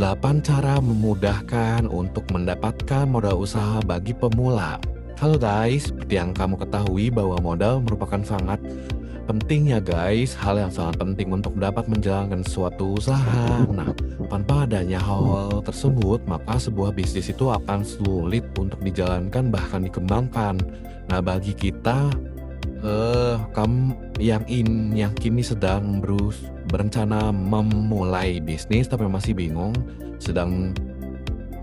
8 cara memudahkan untuk mendapatkan modal usaha bagi pemula. Halo guys, seperti yang kamu ketahui bahwa modal merupakan sangat penting ya guys, hal yang sangat penting untuk dapat menjalankan suatu usaha. Nah, tanpa adanya hal tersebut, maka sebuah bisnis itu akan sulit untuk dijalankan bahkan dikembangkan. Nah, bagi kita kamu yang kini sedang berencana memulai bisnis tapi masih bingung, sedang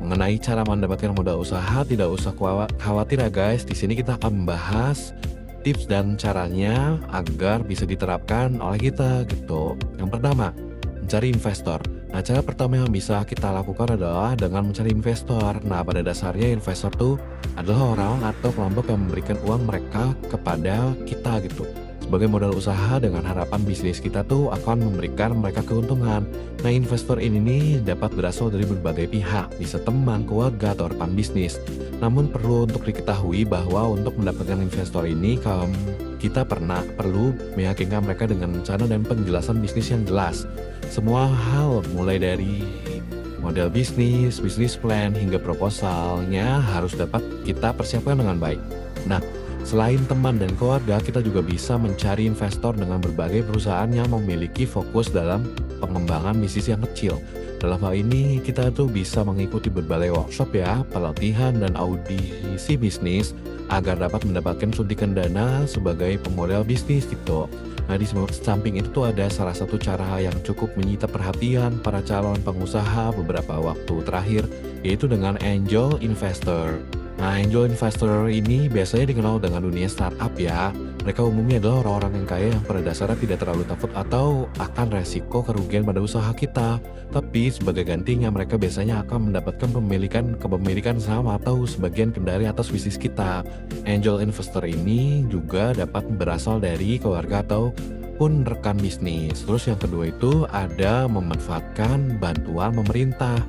mengenai cara mendapatkan modal usaha, tidak usah khawatir ya guys. Di sini kita akan membahas tips dan caranya agar bisa diterapkan oleh kita gitu. Yang pertama, mencari investor. Nah, cara pertama yang bisa kita lakukan adalah dengan mencari investor. Nah, pada dasarnya investor itu adalah orang atau kelompok yang memberikan uang mereka kepada kita gitu, sebagai modal usaha dengan harapan bisnis kita tuh akan memberikan mereka keuntungan. Nah, investor ini nih dapat berasal dari berbagai pihak, bisa teman, keluarga, atau rekan bisnis. Namun perlu untuk diketahui bahwa untuk mendapatkan investor ini kita perlu meyakinkan mereka dengan rencana dan penjelasan bisnis yang jelas. Semua hal mulai dari model bisnis, bisnis plan, hingga proposalnya harus dapat kita persiapkan dengan baik. Nah, selain teman dan keluarga, kita juga bisa mencari investor dengan berbagai perusahaan yang memiliki fokus dalam pengembangan bisnis yang kecil. Dalam hal ini, kita tuh bisa mengikuti berbagai workshop ya, pelatihan dan audisi bisnis agar dapat mendapatkan suntikan dana sebagai pemodal bisnis gitu. Nah, di samping itu tuh ada salah satu cara yang cukup menyita perhatian para calon pengusaha beberapa waktu terakhir, yaitu dengan angel investor. Nah, angel investor ini biasanya dikenal dengan dunia startup ya. Mereka umumnya adalah orang-orang yang kaya yang pada dasarnya tidak terlalu takut atau akan resiko kerugian pada usaha kita. Tapi sebagai gantinya mereka biasanya akan mendapatkan kepemilikan saham atau sebagian kendali atas bisnis kita. Angel investor ini juga dapat berasal dari keluarga ataupun rekan bisnis. Terus yang kedua itu ada memanfaatkan bantuan pemerintah.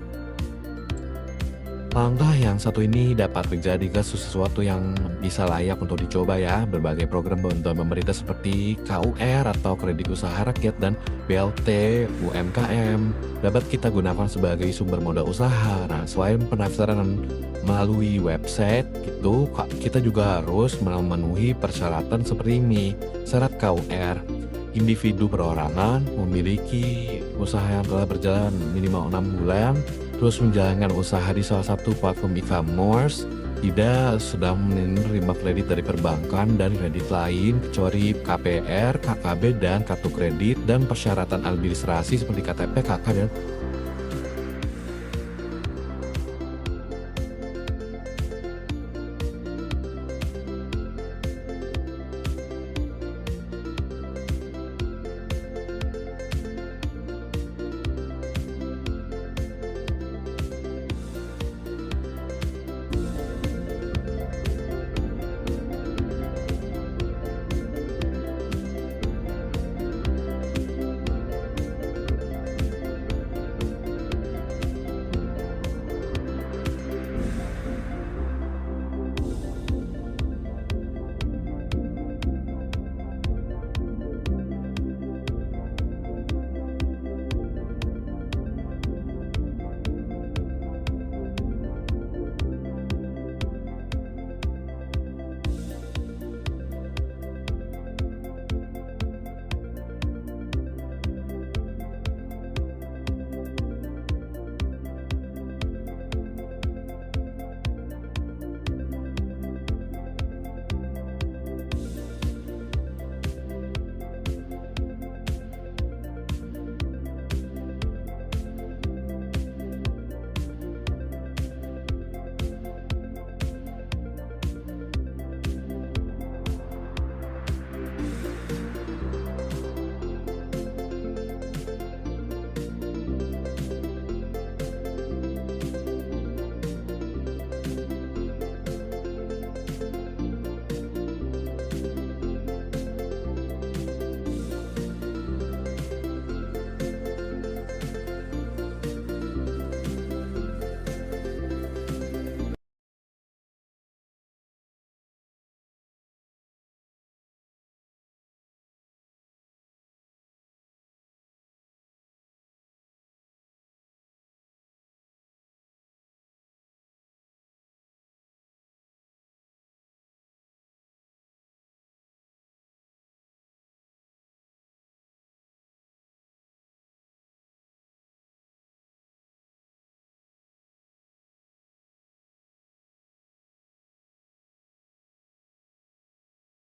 Langkah yang satu ini dapat menjadi sesuatu yang bisa layak untuk dicoba ya. Berbagai program bantuan pemerintah seperti KUR atau Kredit Usaha Rakyat dan BLT UMKM dapat kita gunakan sebagai sumber modal usaha. Nah, selain pendaftaran melalui website gitu, kita juga harus memenuhi persyaratan seperti ini. Syarat KUR: individu perorangan memiliki usaha yang telah berjalan minimal 6 bulan, terus menjalankan usaha di salah satu platform e-commerce, tidak sudah menerima kredit dari perbankan dan kredit lain kecuali KPR, KKB, dan kartu kredit, dan persyaratan administrasi seperti KTP, KK, dan